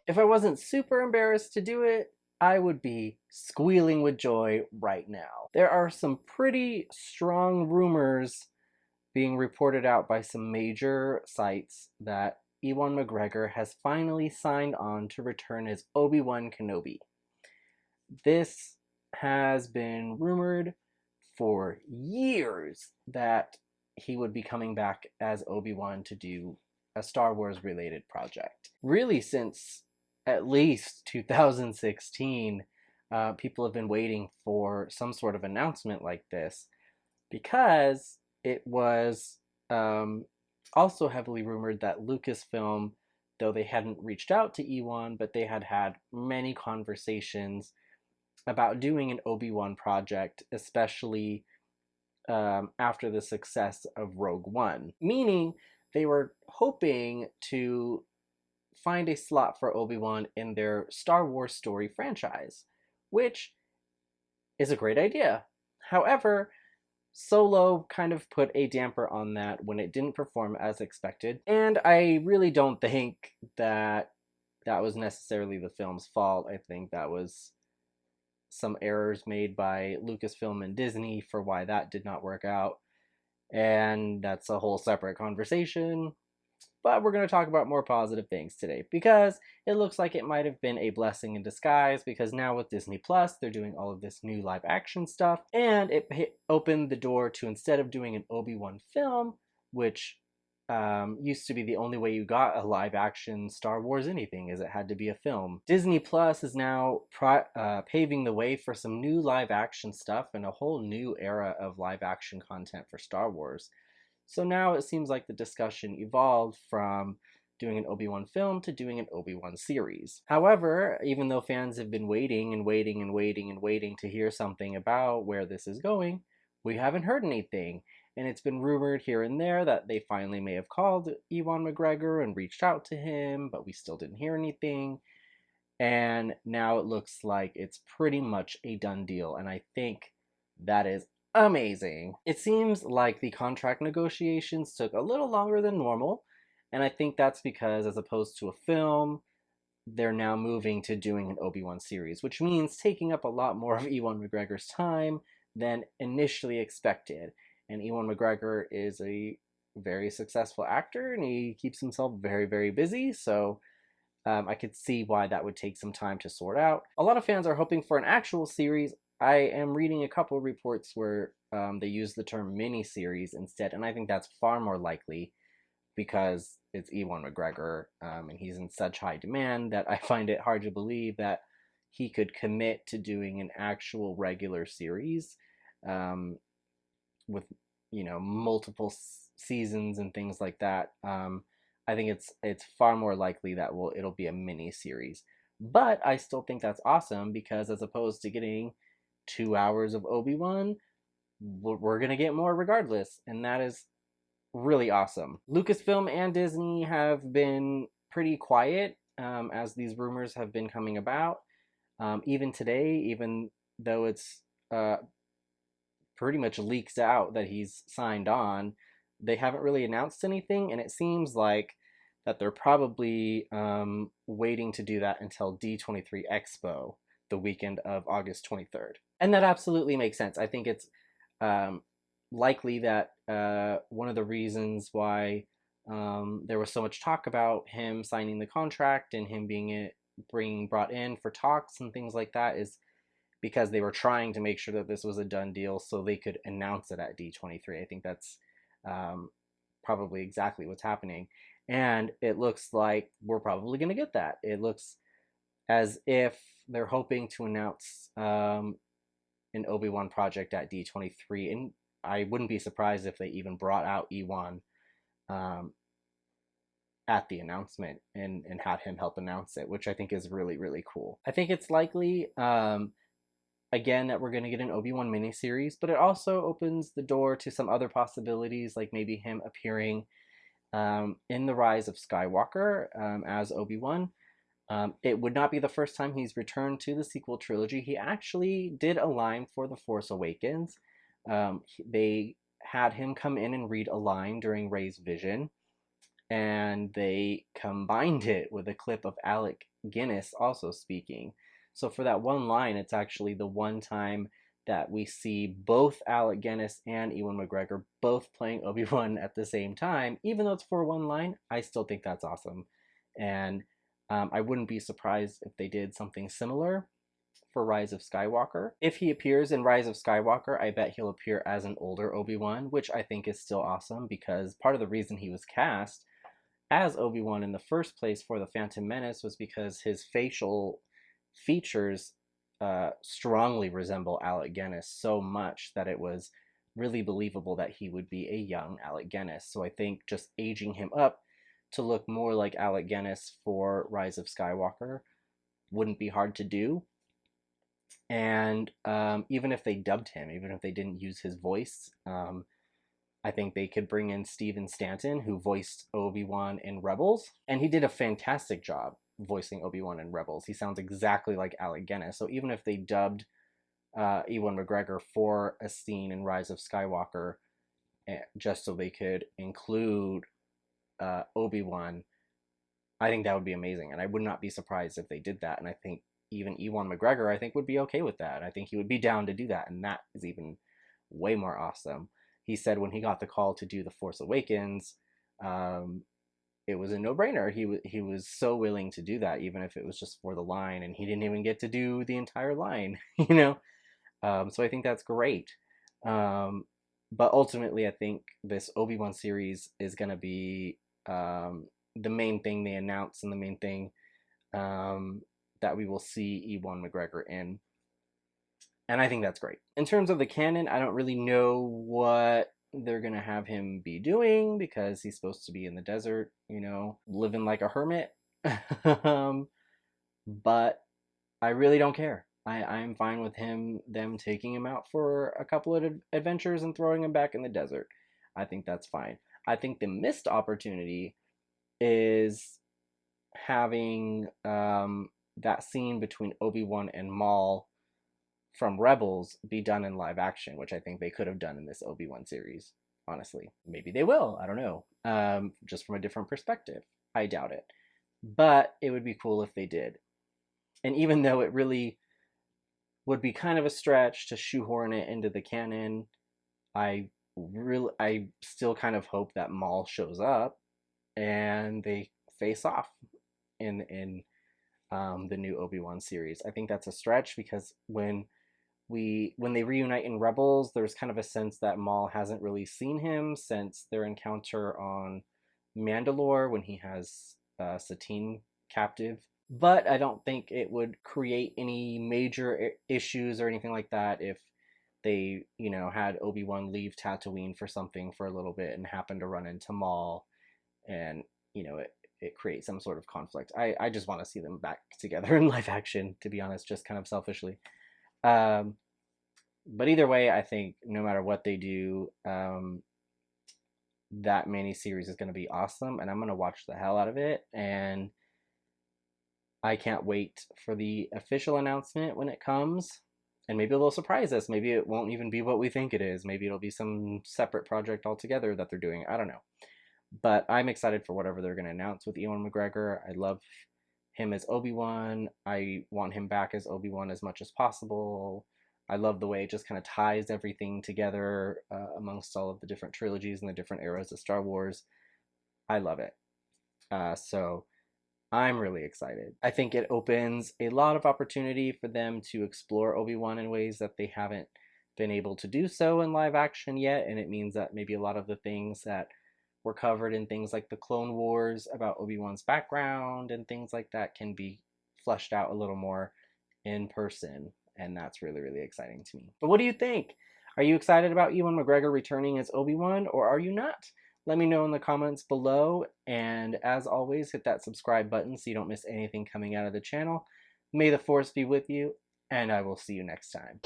If I wasn't super embarrassed to do it, I would be squealing with joy right now. There are some pretty strong rumors being reported out by some major sites that Ewan McGregor has finally signed on to return as Obi-Wan Kenobi. This has been rumored for years that he would be coming back as Obi-Wan to do a Star Wars related project. Really, since at least 2016, people have been waiting for some sort of announcement like this because it was also heavily rumored that Lucasfilm, though they hadn't reached out to Ewan, but they had had many conversations about doing an Obi-Wan project, especially after the success of Rogue One. Meaning they were hoping to find a slot for Obi-Wan in their Star Wars story franchise, which is a great idea. However, Solo kind of put a damper on that when it didn't perform as expected, and I really don't think that that was necessarily the film's fault. I think that was some errors made by Lucasfilm and Disney for why that did not work out, and that's a whole separate conversation. But we're going to talk about more positive things today because it looks like it might have been a blessing in disguise, because now with Disney Plus, they're doing all of this new live action stuff, and it opened the door to, instead of doing an Obi-Wan film, which used to be the only way you got a live action Star Wars anything, is it had to be a film. Disney Plus is now paving the way for some new live action stuff and a whole new era of live action content for Star Wars. So now it seems like the discussion evolved from doing an Obi-Wan film to doing an Obi-Wan series. However, even though fans have been waiting and waiting and waiting and waiting to hear something about where this is going, we haven't heard anything. And it's been rumored here and there that they finally may have called Ewan McGregor and reached out to him, but we still didn't hear anything. And now it looks like it's pretty much a done deal, and I think that is amazing. It seems like the contract negotiations took a little longer than normal, and I think that's because, as opposed to a film, they're now moving to doing an Obi-Wan series, which means taking up a lot more of Ewan McGregor's time than initially expected. And Ewan McGregor is a very successful actor, and he keeps himself very, very busy, so I could see why that would take some time to sort out. A lot of fans are hoping for an actual series. I am reading a couple reports where they use the term mini-series instead, and I think that's far more likely because it's Ewan McGregor, and he's in such high demand that I find it hard to believe that he could commit to doing an actual regular series with, you know, multiple seasons and things like that. I think it's far more likely that it'll be a mini series. But I still think that's awesome, because as opposed to getting 2 hours of Obi-Wan, we're gonna get more regardless, and that is really awesome. Lucasfilm and Disney have been pretty quiet as these rumors have been coming about. Even today, even though it's pretty much leaks out that he's signed on, they haven't really announced anything, and it seems like that they're probably waiting to do that until D23 Expo, the weekend of August 23rd. And that absolutely makes sense. I think it's likely that one of the reasons why there was so much talk about him signing the contract and him being brought in for talks and things like that is because they were trying to make sure that this was a done deal so they could announce it at D23. I think that's probably exactly what's happening. And it looks like we're probably going to get that. It looks as if they're hoping to announce an Obi-Wan project at D23. And I wouldn't be surprised if they even brought out Ewan at the announcement and had him help announce it, which I think is really, really cool. I think it's likely, again, that we're going to get an Obi-Wan miniseries, but it also opens the door to some other possibilities, like maybe him appearing in The Rise of Skywalker as Obi-Wan. It would not be the first time he's returned to the sequel trilogy. He actually did a line for The Force Awakens. They had him come in and read a line during Rey's vision, and they combined it with a clip of Alec Guinness also speaking. So for that one line, it's actually the one time that we see both Alec Guinness and Ewan McGregor both playing Obi-Wan at the same time. Even though it's for one line, I still think that's awesome. And I wouldn't be surprised if they did something similar for Rise of Skywalker. If he appears in Rise of Skywalker, I bet he'll appear as an older Obi-Wan, which I think is still awesome, because part of the reason he was cast as Obi-Wan in the first place for The Phantom Menace was because his facial features strongly resemble Alec Guinness so much that it was really believable that he would be a young Alec Guinness. So I think just aging him up to look more like Alec Guinness for Rise of Skywalker wouldn't be hard to do. And even if they dubbed him, even if they didn't use his voice, I think they could bring in Steven Stanton, who voiced Obi-Wan in Rebels, and he did a fantastic job voicing Obi-Wan in Rebels. He sounds exactly like Alec Guinness. So even if they dubbed Ewan McGregor for a scene in Rise of Skywalker, just so they could include Obi-Wan, I think that would be amazing. And I would not be surprised if they did that. And I think even Ewan McGregor, I think, would be okay with that. I think he would be down to do that. And that is even way more awesome. He said when he got the call to do The Force Awakens, it was a no-brainer. He was so willing to do that, even if it was just for the line, and he didn't even get to do the entire line, you know? So I think that's great. But ultimately, I think this Obi-Wan series is going to be the main thing they announce, and the main thing that we will see Ewan McGregor in. And I think that's great. In terms of the canon, I don't really know what they're going to have him be doing, because he's supposed to be in the desert, you know, living like a hermit. But I really don't care. I'm fine with them taking him out for a couple of adventures and throwing him back in the desert. I think that's fine. I think the missed opportunity is having that scene between Obi-Wan and Maul from Rebels be done in live action, which I think they could have done in this Obi-Wan series, honestly. Maybe they will, I don't know. Just from a different perspective. I doubt it. But it would be cool if they did. And even though it really would be kind of a stretch to shoehorn it into the canon, I still kind of hope that Maul shows up and they face off in the new Obi-Wan series. I think that's a stretch, because when they reunite in Rebels, there's kind of a sense that Maul hasn't really seen him since their encounter on Mandalore when he has Satine captive. But I don't think it would create any major issues or anything like that if they, you know, had Obi-Wan leave Tatooine for something for a little bit and happen to run into Maul, and, you know, it creates some sort of conflict. I just want to see them back together in live action, to be honest, just kind of selfishly. But either way, I think no matter what they do, that mini-series is going to be awesome, and I'm going to watch the hell out of it, and I can't wait for the official announcement when it comes. And maybe they'll surprise us. Maybe it won't even be what we think it is. Maybe it'll be some separate project altogether that they're doing. I don't know. But I'm excited for whatever they're going to announce with Ewan McGregor. I love him as Obi-Wan. I want him back as Obi-Wan as much as possible. I love the way it just kind of ties everything together amongst all of the different trilogies and the different eras of Star Wars. I love it. So I'm really excited. I think it opens a lot of opportunity for them to explore Obi-Wan in ways that they haven't been able to do so in live action yet, and it means that maybe a lot of the things that were covered in things like the Clone Wars about Obi-Wan's background and things like that can be fleshed out a little more in person, and that's really, really exciting to me. But what do you think? Are you excited about Ewan McGregor returning as Obi-Wan, or are you not? Let me know in the comments below, and as always, hit that subscribe button so you don't miss anything coming out of the channel. May the Force be with you, and I will see you next time.